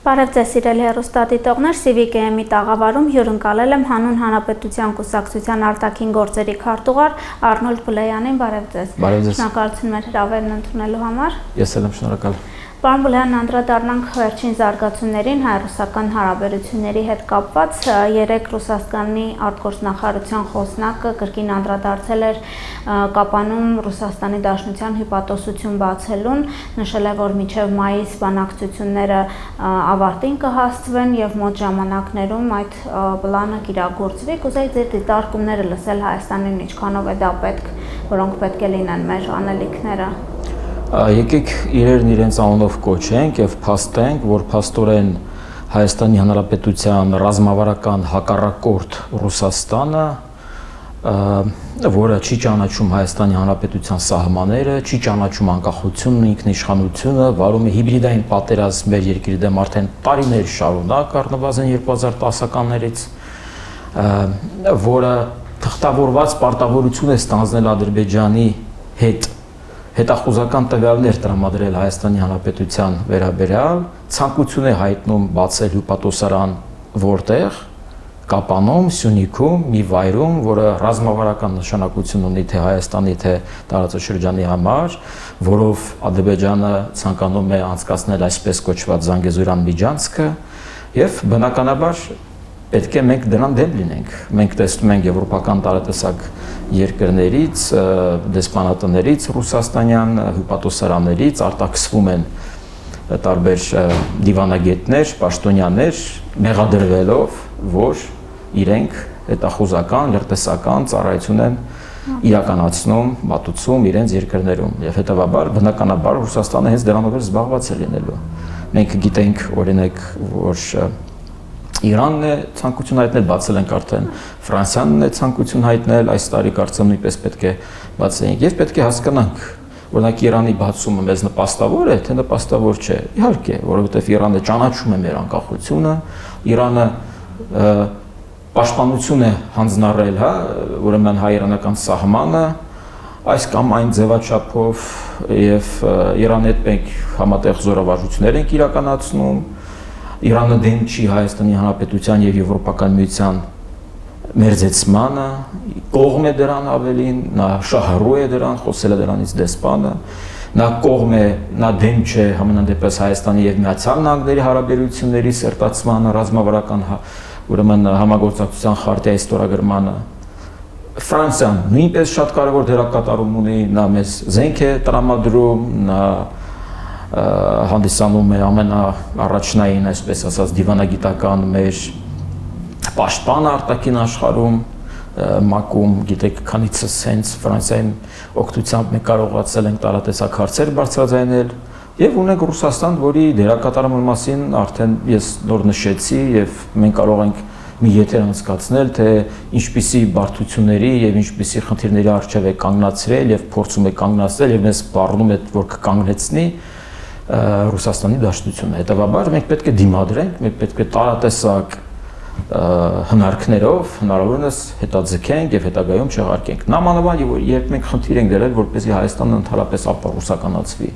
Բարև ձեզ սիրելի հեռուստադիտողներ, Civic-ի տաղավարում հյուրընկալել եմ Հանուն Հանրապետության կուսակցության արտաքին գործերի քարտուղար Արնոլդ Բլեյանին, բարև ձեզ։ Բարև ձեզ։ Շնորհակալություն մեր հրավերն ընդունելու համար։ Ես էլ եմ շնորհակալ։ Պարոն Բլեյան, անդրադառնանք վերջին զարգացումներին հայ-ռուսական հարաբերությունների հետ կապված։ Երեկ Ռուսաստանի արտգործնախարարության խոսնակը կրկին անդրադարձել էր Կապանում Ռուսաստանի Դաշնության հյուպատոսություն բացելուն, նշել է, որ մինչև մայիս բանակցությունները ավարտին կհասցվեն եւ մոտ ժամանակներում այդ պլանը կիրագործվի։ Կուզեի ձեր դիտարկումները լսել Հայաստանին, ինչքանով է դա պետք, որոնք պետք է լինեն մեր անելիքները։ Եկեք իրերն իրենց անունով կոչենք եւ փաստենք, որ փաստորեն Հայաստանի Հանրապետության ռազմավարական հակառակորդ Ռուսաստանը, որը չի ճանաչում Հայաստանի Հանրապետության սահմանները, չի ճանաչում անկախությունն, ինքնիշխանությունը, վարում է հիբրիդային պատերազմ մեր երկրի դեմ արդեն տարիներ շարունակ, առնվազն 2010-ականներից, որը թղթավորված պարտավորություն է ստանձնել Ադրբեջանի հետ հետախուզական տվյալներ տրամադրել Հայաստանի Հանրապետության վերաբերյալ, ցանկություն է հայտնում բացել հյուպատոսարան որտեղ, Կապանում, Սյունիքում, մի վայրում, որը ռազմավարական նշանակություն ունի թե Հայաստանի, թե տարածաշրջանի համար, որով Ադրբեջանը ցանկանում է անցկացնել այսպես կոչված Զանգեզուրյան միջանցքը, եւ բնականաբար պետք է մենք դրան դեմ լինենք։ Մենք տեսնում ենք եվրոպական տարատեսակ երկրներից, դեսպանատներից, ռուսաստանյան հյուպատոսարաններից արտաքսվում են տարբեր դիվանագետներ, պաշտոնյաներ, մեղադրվելով, որ իրենք հետախուզական, լրտեսական ծառայություն են իրականացնում, մատուցում իրենց երկրներում եւ հետեւաբար բնականաբար Ռուսաստանը հենց դրանով էլ զբաղված է լինելու։ Մենք գիտենք օրինակ, որ Իրանն է ցանկություն հայտնել, բացել ենք արդեն, Ֆրանսիան է ցանկություն հայտնել, այս տարի կարծեմ նույնպես պետք է բացենք եւ պետք է հասկանանք, օրինակ Իրանի բացումը մեզ նպաստավոր է, թե նպաստավոր չէ։ Իհարկե, որովհետեւ Իրանը ճանաչում է մեր անկախությունը, Իրանը պաշտպանություն է հանձնառել, ուրեմն հայ-իրանական սահմանը, այս կամ այն ձևաչափով եւ Իրանի հետ մենք համատեղ զորավարժություններ ենք իրականացնում, Իրանը դեմ չի Հայաստանի Հանրապետության եւ Եվրոպական միության մերձեցմանը, կողմ է դրան ավելին, նա շահառու է դրան, խոսել է դրանից դեսպանը, նա կողմ է, նա դեմ չէ համենայն դեպս Հայաստանի եւ Միացյալ Նահանգների հարաբերությունների սերտացմանը, ռազմավարական ուրեմն համագործակցության խարտիայի ստորագրմանը։ Ֆրանսիան նույնպես շատ կարևոր դերակատարում ունի, նա մեզ զենք է տրամադրում, նա հանդիսանում է ամենաառաջնային, այսպես ասած, դիվանագիտական մեր պաշտպանը արտաքին աշխարհում, ՄԱԿ-ում, գիտեք, քանիցս հենց Ֆրանսիայի օգնությամբ մենք կարողացել ենք տարատեսակ հարցեր բարձրաձայնել եւ ունենք Ռուսաստան, որի դերակատարման մասին արդեն ես նոր նշեցի եւ մենք կարող ենք մի եթեր անցկացնել, թե ինչպիսի բարդությունների եւ ինչպիսի խնդիրների առջեւ է կանգնացրել եւ փորձում է կանգնացնել եւ մեզ բառնում է, որ կկանգնեցնի Ռուսաստանի Դաշնությունը։ Հետևաբար մենք պետք է դիմադրենք, մենք պետք է տարատեսակ հնարքներով հնարավորինս հետաձգենք եւ հետագայում չեղարկենք։ Նամանավանդ երբ մենք խնդիր ենք դրել, որպեսզի Հայաստանը ընդհանրապես ապառուսականացվի։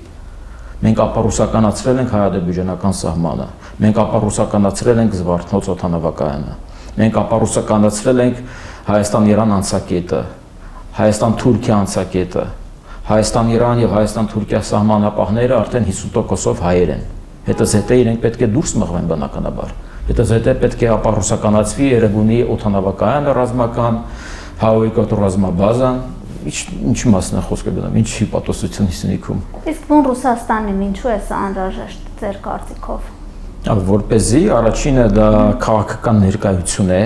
Մենք ապառուսականացրել ենք հայ-ադրբեջանական սահմանը, մենք ապառուսականացրել ենք Զվարթնոց օդանավակայանը, մենք ապառուսականացրել ենք Հայաստան-Իրան անցակետը, Հայաստան-Թուրքիա անցակետը, Հայաստան-Իրան եւ Հայաստան-Թուրքիա սահմանապահները արդեն 50%-ով հայեր են։ Հետզհետե իրենք պետք է դուրս մղվեն բնականաբար։ Հետզհետե պետք է ապառուսականացվի Երևանի օդանավակայանը ռազմական, Հավոյկոտ ռազմաբազան, ինչի մասն է խոսքը գնում, ինչ հյուպատոսություն Սյունիքում։ Իսկ ո՞ն Ռուսաստանին ինչու է սա անհրաժեշտ ձեր կարծիքով։ Որպեսզի առաջինը դա քաղաքական ներկայություն է,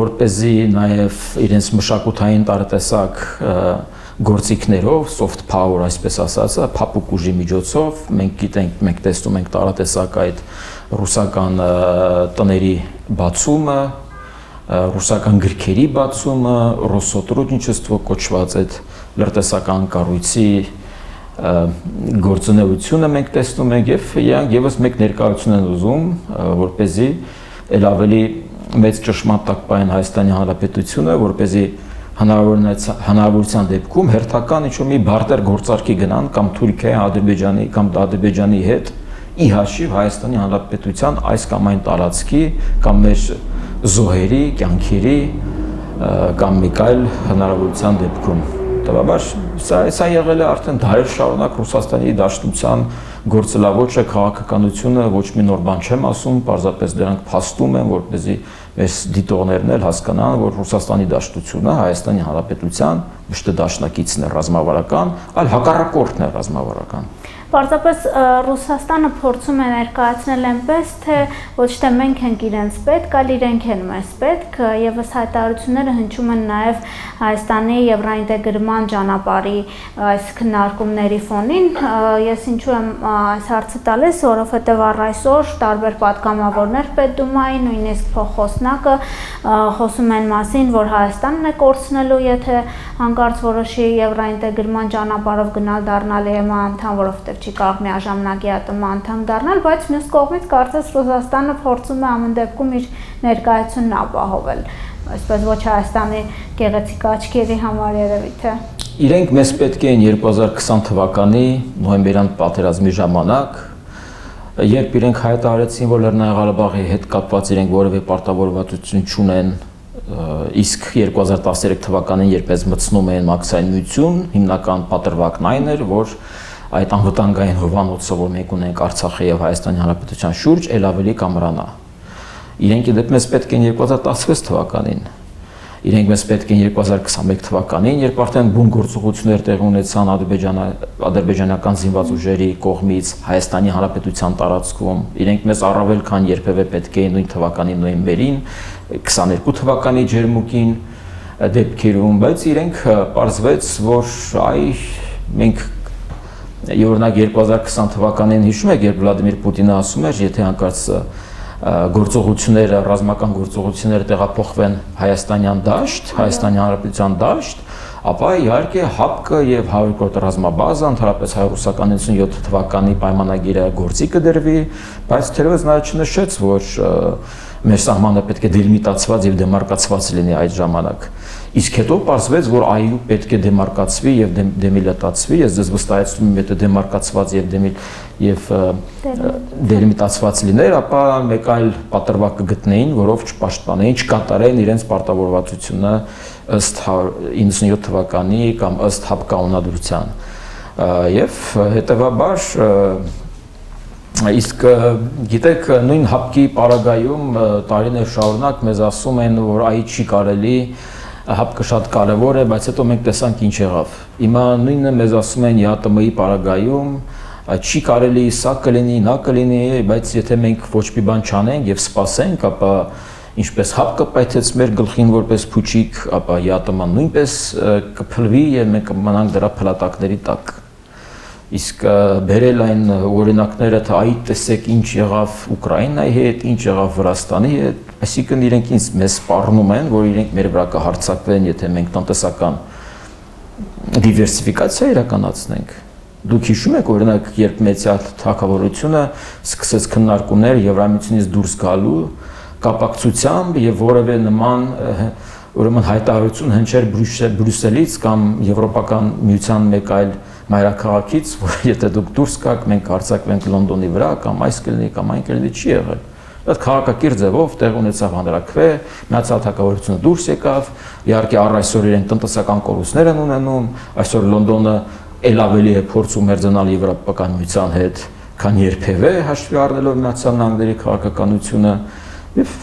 որպեսզի նաեւ իրենց մշակութային տարատեսակ գործիքներով, soft power, այսպես ասած, փափուկ ուժի միջոցով, մենք գիտենք, մենք տեսնում ենք տարատեսակ այդ ռուսական տների բացումը, ռուսական գրքերի բացումը, Ռոսսոտրուդնիչեստվո կոչված այդ լրտեսական կառույցի գործունեությունը մենք տեսնում ենք եւ եւս մեկ ներկայություն են ուզում, որպեսզի ել ավելի մեծ ճշմարտ պահեն Հայաստանի Հանրապետությունը, որպեսզի հնարավորության դեպքում հերթական ինչ-որ մի բարտեր գործարքի գնան կամ Թուրքիայի, Ադրբեջանի կամ Ադրբեջանի հետ ի հաշիվ Հայաստանի Հանրապետության այս կամ այն տարածքի կամ մեր զոհերի, կյանքերի կամ մի այլ հնարավորության դեպքում։ Տվաբար սա եղել է արդեն դարեր շարունակ Ռուսաստանի Դաշնության գործելավոճը, քաղաքականությունը, ոչ մի նոր բան չեմ ասում, պարզապես դրանք փաստում են, որպեսզի մեր դիտողներն էլ հասկանան, որ Ռուսաստանի Դաշնությունը Հայաստանի Հանրապետության ոչ թե դաշնակիցն է ռազմավարական, այլ հակառակորդն է ռազմավարական։ Պարզապես Ռուսաստանը փորձում է ներկայացնել այնպես, թե ոչ թե մենք ենք իրենց պետք, այլ իրենք են մեզ պետք, եւս հայտարարությունները հնչում են նաեւ Հայաստանի եվրոինտեգրման ճանապարհի այս քննարկումների ֆոնին։ Ես ինչու եմ այս հարցը տալիս, որովհետեւ առ այսօր տարբեր պատգամավորներ Պետդումայի, նույնիսկ փոխխոսնակը խոսում են մասին, որ Հայաստանն է կորցնելու, եթե հանկարծ որոշի եվրոինտեգրման ճանապարհով գնալ դառնալ ԵՄ անդամ, որովհետեւ չի կարող միաժամանակ ԵԱՏՄ անդամ դառնալ, բայց մյուս կողմից կարծես Ռուսաստանը փորձում է ամեն դեպքում իր ներկայությունն ապահովել, այսպես ոչ Հայաստանի գեղեցիկ աչքերի համար երևի թե։ Իրենք մեզ պետք էին 2020 թվականի նոյեմբերյան պատերազմի ժամանակ, երբ իրենք հայտարարեցին, որ Լեռնային Ղարաբաղի հետ կապված իրենք որևէ պարտավորվածություն չունեն, իսկ 2013 թվականին երբ ես մտցնում էին Մաքսային միություն, հիմնական պատրվակն այն էր, որ այդ անվտանգային հովանոցը, որ մենք ունենք Արցախի եւ Հայաստանի Հանրապետության շուրջ, ել ավելի կամրանա։ Իրենք դեպ մեզ պետք են 2016 թվականին։ Իրենք մեզ պետք են 2021 թվականին, երբ արդեն բուն գործողություններ տեղի ունեցան ադրբեջանական զինված ուժերի կողմից Հայաստանի Հանրապետության տարածքում։ Իրենք մեզ առավել քան երբևէ պետք էին նույն թվականի նոյեմբերին, 22 թվականի ջերմուկին դեպքերում, բայց իրենք պարզվեց, որ մենք օրինակ 2020 թվականին հիշում եք, երբ Վլադիմիր Պուտինը ասում էր, եթե հանկարծ գործողությունները, ռազմական գործողությունները տեղափոխվեն Հայաստանյան դաշտ, Հայաստանի Հանրապետության դաշտ, ապա իհարկե ՀԱՊԿ եւ 100-րդ ռազմաբազա, ընդհանրապես հայ-ռուսական 97 թվականի պայմանագիրը գործի կդրվի, բայց թերևս նա չնշեց, որ մեր սահմանը պետք է դելիմիտացված եւ դեմարկացված լինի այդ ժամանակ։ Իսկ հետո պարզվեց, որ այու պետք է դեմարկացվի եւ դեմիլիտացվի, ես ձեզ վստահեցնում եմ, եթե դեմարկացված եւ դելիմիտացված լիներ, ապա մեկ այլ պատրվակ կգտնեին, որով չպաշտպանեին, չկատարեին իրենց պարտավորվածությունը ըստ 97 թվականի կամ ըստ ՀԱՊԿ կանոնադրության։ Եվ հետեւաբար իսկ գիտեք, նույն ՀԱՊԿ-ի պարագայում տարիներ շարունակ մեզ ասում են, որ այ չի կարելի, ՀԱՊԿ-ը շատ կարևոր է, բայց հետո մենք տեսանք ինչ եղավ։ Հիմա նույնը մեզ ասում են ԵԱՏՄ-ի պարագայում, չի կարելի, սա կլինի, նա կլինի, բայց եթե մենք ոչ մի բան չանենք եւ սպասենք, ապա ինչպես ՀԱՊԿ-ը պայթեց մեր գլխին որպես փուչիկ, ապա ԵԱՏՄ-ն նույնպես կփլվի եւ մենք կմնանք դրա փլատակների տակ։ Իսկ բերել այն օրինակները, թե այ տեսեք ինչ եղավ Ուկրաինայի հետ, ինչ եղավ Վրաստանի հետ, այսինքն իրենք մեզ սպառնում են, որ իրենք մեր վրա կհարձակվեն, եթե մենք տնտեսական դիվերսիֆիկացիա իրականացնենք։ Դուք հիշում եք, օրինակ, երբ Մեծյալ թագավորությունը սկսեց քննարկումներ Եվրամիությունից դուրս գալու կապակցությամբ եւ որևէ նման ուրեմն հայտարարություն հնչեր Բրյուսելից կամ Եվրոպական միության մեկ այլ մայրաքաղաքից, որ եթե դուք դուրս գաք, մենք հարձակվենք Լոնդոնի վրա կամ այս կլինի կամ այն կլինի, չի եղել։ Այդ քաղաքակիրթ ձևով տեղ ունեցավ հանրաքվե, Միացյալ Թագավորությունը դուրս եկավ, իհարկե առ այսօր իրենք տնտեսական կորուստներ են ունենում, այսօր Լոնդոնը ել ավելի է փորձում մերձանալ Եվրոպական միության հետ, քան երբևէ հաշվի առնելով Միացյալ Նահանգների քաղաքականությունը։ Եվ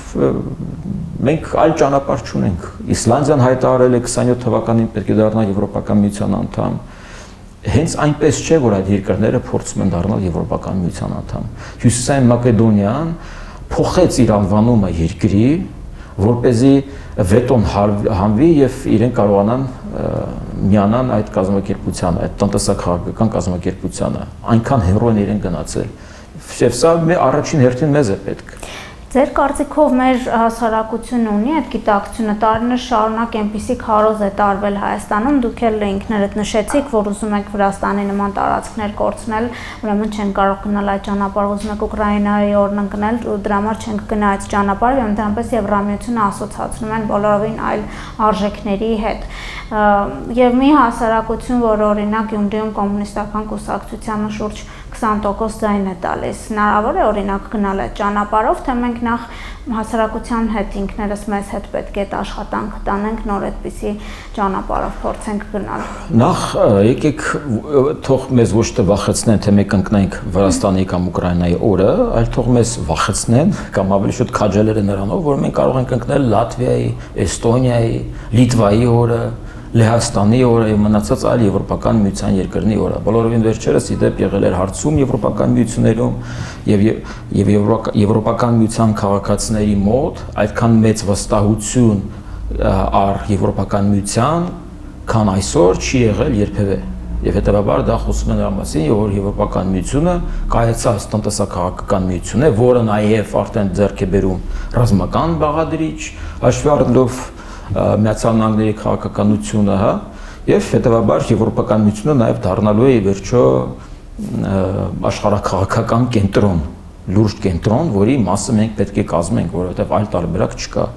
մենք այլ ճանապարհ չունենք։ Իսլանդիան հայտարարել է 27 թվականին պետք է դառնա Եվրոպական միության անդամ։ Հենց այնպես չէ, որ այդ երկրները փորձում են դառնալ Եվրոպական միության անդամ։ Հյուսիսային Մակեդոնիան փոխեց իր անվանումը երկրի, որպեսզի վետոն հանվի եւ իրեն կարողանան միանան այդ կազմակերպությանը, այդ տնտեսական կազմակերպությանը։ Այնքան հեռու են իրեն գնացել։ Եվ սա առաջին հերթին մեզ է պետք։ Ձեր կարծիքով մեր հասարակությունը ունի այդ գիտակցությունը, տարիներ շարունակ այնպիսի քարոզ է տարվել Հայաստանում, դուք էլ ինքներդ նշեցիք, որ ուզում եք Վրաստանի նման տարածքներ կորցնել, ուրեմն չեն կարող գնալ այդ ճանապարհով, ուզում եք Ուկրաինայի օրն ընկնել, ու դրա համար չենք գնա այդ ճանապարհով, եւ ընդհանրապես Եվրամիությունը ասոցացնում են բոլորովին այլ արժեքների հետ։ Եվ մի հասարակություն, որ օրինակ Գյումրիում կոմունիստական կուսակցությանը շուրջ 20% ձայն է տալիս։ Հնարավոր է օրինակ գնալ այդ ճանապարհով, թե մենք նախ հասարակության հետ ինքներս մեզ հետ պետք է աշխատանք տանենք, նոր այդպիսի ճանապարհով փորձենք գնալ։ Նախ եկեք թող մեզ ոչ թե վախեցնեն, թե մենք ընկնենք Վրաստանի կամ Ուկրաինայի օրը, այլ թող մեզ վախեցնեն կամ ավելի շուտ քաջալերը նրանով, որ մենք կարող ենք ընկնել Լատվիայի, Էստոնիայի, Լիտվայի օրը, Լեհաստանի օրը եւ մնացած այլ եվրոպական միության երկրների օրը։ Բոլորովին վերջերս իդեպ եղել էր հարցում եվրոպական միություններում եւ եվրոպական միության քաղաքացիների մոտ այդքան մեծ վստահություն առ եվրոպական միության, քան այսօր չի եղել երբևէ։ Եվ հետեւաբար դա խոսում է նրա մասին, որ եվրոպական միությունը կայացած տնտեսական միություն է, որը նաեւ արդեն ձեռք է բերում ռազմական բաղադրիչ, հաշվի առնելով Միացյալ Նահանգների քաղաքականությունը, հա, եւ հետեւաբար եվրոպական միությունը նաեւ դառնալու է վերջո աշխարհաքաղաքական կենտրոն, լուրջ կենտրոն, որի մասը մենք պետք է կազմենք, որովհետեւ այլ տարբերակ չկա։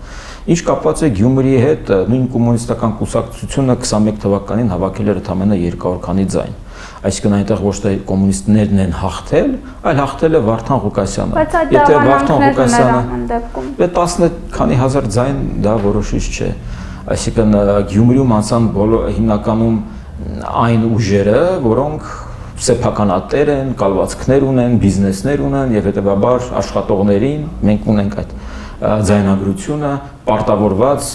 Ինչ կապված է Գյումրիի հետ, նույն կոմունիստական կուսակցությունը 21 թվականին հավաքել էր ընդամենը 200 քանի ձայն։ Այսինքն այնտեղ ոչ թե կոմունիստներն են հաղթել, այլ հաղթել է Վարդան Ղուկասյանը։ Եթե Վարդան Ղուկասյանը 10 քանի հազար ձայն դա որոշիչ չէ։ Այսինքն Գյումրիում անցան հիմնականում այն ուժերը, որոնք սեփականատեր են, կալվածքներ ունեն, բիզնեսներ ունեն եւ հետեւաբար աշխատողներին մենք ունենք այդ ձայնագրությունը պարտավորված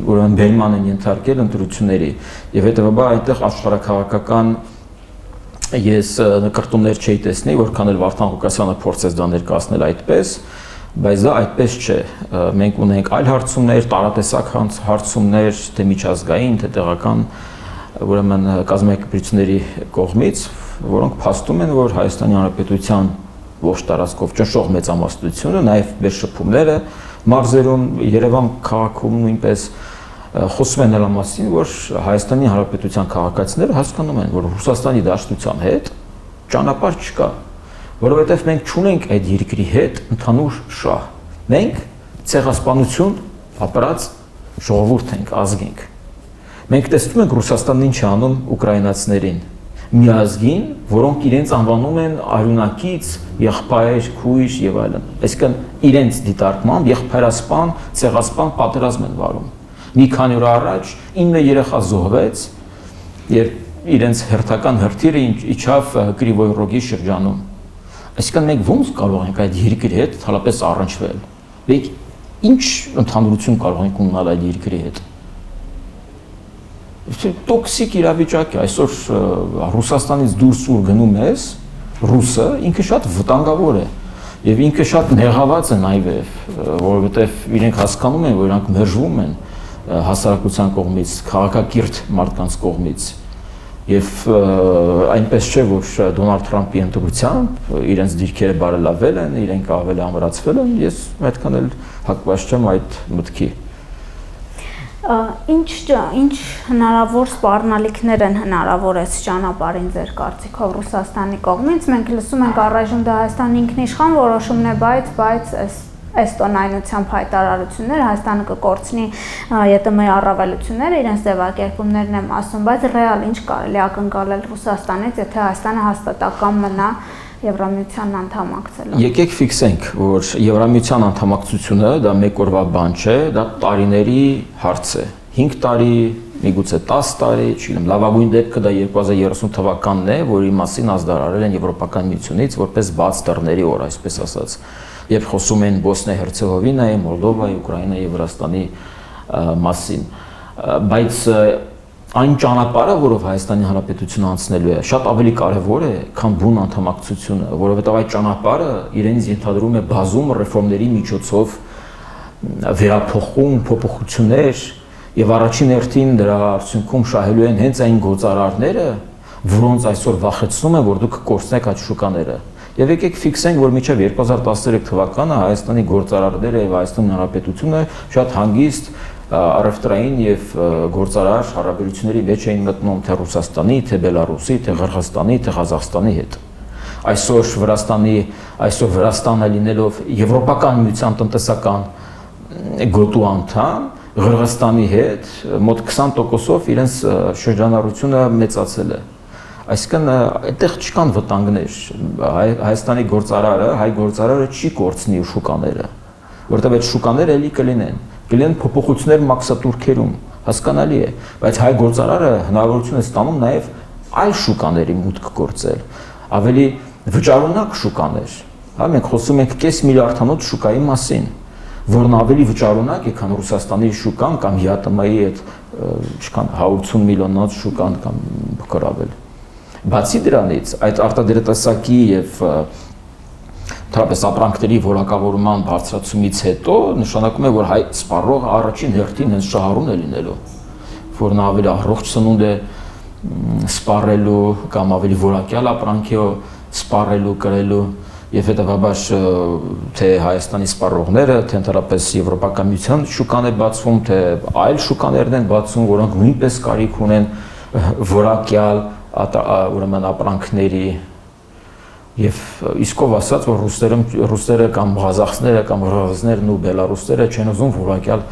ուրեմն բերման են ենթարկել ընտրությունների եւ հետեւաբար այնտեղ աշխարհաքաղաքական ես նկարտումներ չէի տեսնի, որքան էլ Վարդան Ղուկասյանը փորձեց դա ներկայացնել այդպես, բայց դա այդպես չէ։ Մենք ունենք այլ հարցումներ, տարատեսակ հարցումներ, թե միջազգային, թե տեղական ուրեմն կազմակերպությունների կողմից, որոնք փաստում են, որ Հայաստանի Հանրապետության ողջ տարածքով ճնշող մեծամասնությունը, նաև վերջշփումները մարզերում, Երևան քաղաքում նույնպես խոսում են նրա մասին, որ Հայաստանի Հանրապետության քաղաքացիները հասկանում են, որ Ռուսաստանի Դաշնության հետ ճանապարհ չկա, որովհետև մենք չունենք այդ երկրի հետ ընդհանուր շահ։ Մենք ցեղասպանություն ապրած ժողովուրդ ենք, ազգ ենք։ Մենք տեսնում ենք Ռուսաստանն ինչ է անում ուկրաինացիներին, միազգին, որոնք իրենց անվանում են արյունակից, եղբայր, քույր եւ այլն։ Այսինքն իրենց դիտարկմամբ եղբայրասպան, ցեղասպան պատերազմ են վարում։ Մի քանի օր առաջ 9 երեխա զոհվեց, երբ իրենց հերթական հրթիռը իջավ Կրիվոյ Ռոգի շրջանում։ Այսինքն մենք ո՞նց կարող ենք այդ երկրի հետ հալապես առնչվել։ Մենք ինչ ընդհանրություն կարող ենք ունենալ այդ երկրի հետ։ Տոքսիկ իրավիճակ է, այսօր Ռուսաստանից դուրս ուր գնում ես, ռուսը ինքը շատ վտանգավոր է եւ ինքը շատ նեղաված է նաեւ, որովհետեւ իրենք հասկանում են, որ իրանք մերժվում են հասարակության կողմից, քաղաքակիրթ մարդկանց կողմից եւ այնպես չէ, որ Դոնալդ Թրամփի ընտրությամբ իրենց դիրքերը բարելավել են, իրենք ավելի ամրացվել են, ես այդքան էլ հակված չեմ այդ մտքի։ Ինչ հնարավոր սպառնալիքներ են հնարավոր այս ճանապարհին ձեր կարծիքով Ռուսաստանի կողմից։ Մենք լսում ենք առայժմ դա Հայաստանի ինքնիշխան որոշումն է, բայց էստոնայնությամբ հայտարարություններ Հայաստանը կկորցնի ԵՏՄ-ի առավելությունները, իրենց ձևակերպումներն եմ ասում, բայց ռեալ ինչ կարելի ակնկալել Ռուսաստանից, եթե Հայաստանը հաստատակամ մնա Եվրամիության անդամակցելու։ Եկեք ֆիքսենք, որ Եվրամիության անդամակցությունը դա մեկ օրվա բան չէ, դա տարիների հարց է։ 5 տարի, միգուցե 10 տարի, չգիտեմ, լավագույն դեպքը դա 2030 թվականն է, որի մասին ազդարարել են Եվրոպական միությունից որպես բաց դռների օր, այսպես ասած։ Երբ խոսում են Բոսնիա-Հերցեգովինայի, Մոլդովայի, Ուկրաինայի եւ Վրաստանի մասին, բայց այն ճանապարհը, որով Հայաստանի Հանրապետությունը անցնելու է, շատ ավելի կարևոր է, քան բուն անդամակցությունը, որովհետև այդ ճանապարհը իրենից ենթադրում է բազում ռեֆորմների միջոցով վերափոխում, փոփոխություններ եւ առաջին հերթին դրա արդյունքում շահելու են հենց այն գործարարները, որոնց այսօր վախեցնում են, որ դուք կկորցնեք այդ շուկաները։ Եվ եկեք ֆիքսենք, որ մինչև 2013 թվականը Հայաստանի գործարարները եւ Հայաստանի Հանրապետությունը շատ հանգիստ առևտրային եւ գործարար հարաբերությունների մեջ էին մտնում թե Ռուսաստանի, թե Բելարուսի, թե Ղրղստանի, թե Ղազախստանի հետ։ Այսօր Վրաստանը լինելով Եվրոպական միության տնտեսական գոտու անդամ, Ղրղստանի հետ մոտ 20%-ով իրենց շրջանառությունը մեծացել է։ Այսինքն այդտեղ չկան վտանգներ։ Հայաստանի գործարարը, հայ գործարարը չի կորցնի շուկաները, որտեղ այդ շուկաները էլի կլինեն փոփոխություններ մաքսատուրքերում, հասկանալի է, բայց հայ գործարարը հնարավորություն է ստանում նաև այլ շուկաների մուտք գործել, ավելի վճարունակ շուկաներ, հա, մենք խոսում ենք կես միլիարդանոց շուկայի մասին, որն ավելի վճարունակ է, քան Ռուսաստանի շուկան կամ ՀԱՏՄ-ի այդ չքան 180 միլիոնոց շուկան կամ փոքր ավել։ Բացի դրանից, այդ արտադրատեսակի եւ թրապես ապրանքների որակավորման բարձրացումից հետո նշանակում է, որ հայ սպառողը առաջին հերթին հենց շահառուն է լինելու, որն ավելի առողջ սնունդ է սպառելու կամ ավելի որակյալ ապրանքի սպառելու, կրելու եւ հետեւաբար թե Հայաստանի սպառողները, թե ընդհանրապես Եվրոպական միության շուկան է բացվում, թե այլ շուկաներն են բացվում, որոնք նույնպես կարիք ունեն որակյալ ուրեմն ապրանքների եւ իսկով ասած, որ ռուսները կամ ղազախները կամ ռուսներն ու բելարուսները չեն ուզում որակյալ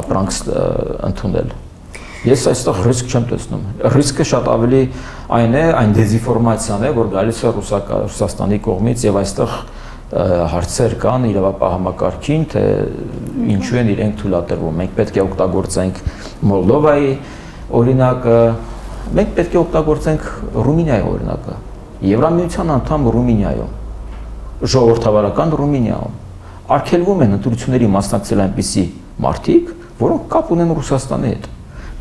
ապրանք ընդունել։ Ես այստեղ ռիսկ չեմ տեսնում։ Ռիսկը շատ ավելի այն դեզինֆորմացիան է, որ գալիս է Ռուսաստանի կողմից եւ այստեղ հարցեր կան իրավապահ համակարգին, թե ինչու են իրենք թույլատրվում։ Մենք պետք է օգտագործենք Մոլդովայի օրինակը, մենք պետք է օգտագործենք Ռումինիայի օրինակը, Եվրամիության անդամ Ռումինիայում, ժողովրդավարական Ռումինիայում արգելվում են ընտրությունների մասնակցել այնպիսի մարդիկ, որոնք կապ ունեն Ռուսաստանի հետ,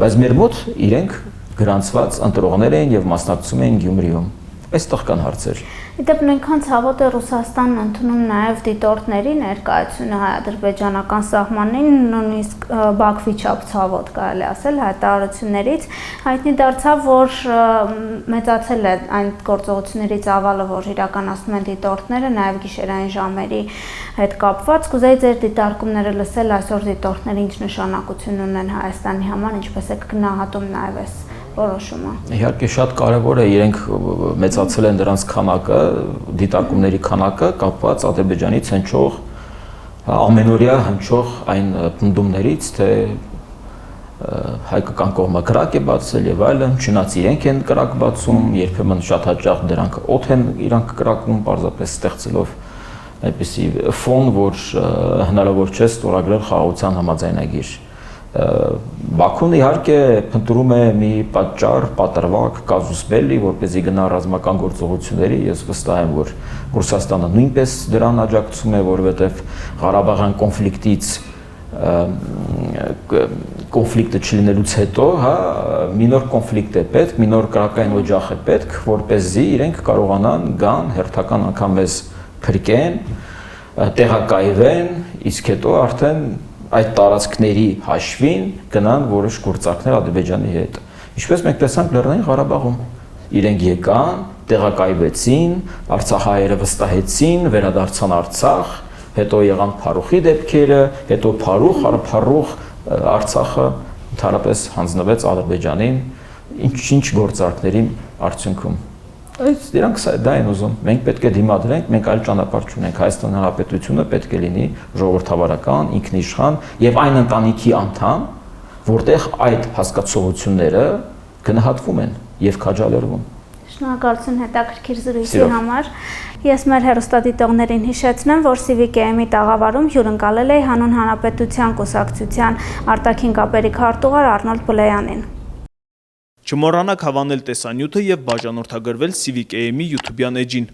բայց մեր մոտ իրենք գրանցված ընտրողներ են եւ մասնակցում են Գյումրիում։ Այստեղ կան հարցեր։ Իդեպ նույնքան ցավոտ է Ռուսաստանն ընդունում նաև դիտորդների ներկայությունը հայ-ադրբեջանական սահմանին, նույնիսկ Բաքվի չափ ցավոտ կարելի ասել հայտարարություններից հայտնի դարձավ, որ մեծացել է այն գործողությունների ծավալը, որ իրականացնում են դիտորդները, նաև գիշերային ժամերի հետ կապված։ Կուզեի ձեր դիտարկումները լսել այսօր դիտորդները ինչ նշանակություն ունեն Հայաստանի համար, ինչպես է գնահատում նաև այս որոշումը։ Իհարկե շատ կարևոր է, իրենք մեծացել են դրանց քանակը, դիտարկումների քանակը կապված Ադրբեջանից հնչող ամենօրյա հնչող այն պնդումներից, թե հայկական կողմը կրակ է բացել եւ այլն, չնայած իրենք են կրակ բացում, երբեմն շատ հաճախ դրանք օդ են իրանք կրակում, պարզապես ստեղծելով այնպիսի ֆոն, որ հնարավոր չէ ստորագրել խաղաղության համաձայնագիր։ Բաքուն իհարկե փնտրում է մի պատճառ, պատրվակ, կազուս բելի, որպեսզի գնա ռազմական գործողությունների, ես վստահ եմ, որ Ռուսաստանը նույնպես դրան աջակցում է, որովհետև Ղարաբաղյան կոնֆլիկտը չլինելուց հետո, հա, մի նոր կոնֆլիկտ է պետք, մի նոր կրակային օջախ է պետք, որպեսզի իրենք կարողանան գան հերթական անգամ մեզ փրկեն, տեղակայվեն, իսկ հետո արդեն այդ տարածքների հաշվին գնան որոշ գործարքներ Ադրբեջանի հետ։ Ինչպես մենք տեսանք Լեռնային Ղարաբաղում, իրենք եկան, տեղակայվեցին, արցախահայերը վստահեցին, վերադարձան Արցախ, հետո եղան Փարուխի դեպքերը, հետո Փարուխ Արցախը ընդհանրապես հանձնվեց Ադրբեջանին, ինչ գործարքների արդյունքում։ Դրանք դա են ուզում, մենք պետք է դիմադրենք, մենք այլ ճանապարհ չունենք, Հայաստան Հանրապետությունը պետք է լինի ժողովրդավարական, ինքնիշխան եւ այն ընտանիքի անդամ, որտեղ այդ հասկացությունները գնահատվում են եւ քաջալերվում։ Շնորհակալություն հետաքրքիր զրույցի համար։ Ես մեր հեռուստադիտողներին հիշեցնեմ, որ CVKM-ի տաղավարում հյուրընկալել է Հանուն Հանրապետության կուսակցության արտաքին կապերի քարտուղար Արնոլդ Բլեյանին։ Չմոռանաք հավանել տեսանյութը եւ բաժանորդագրվել CVKM-ի YouTube-յան էջին։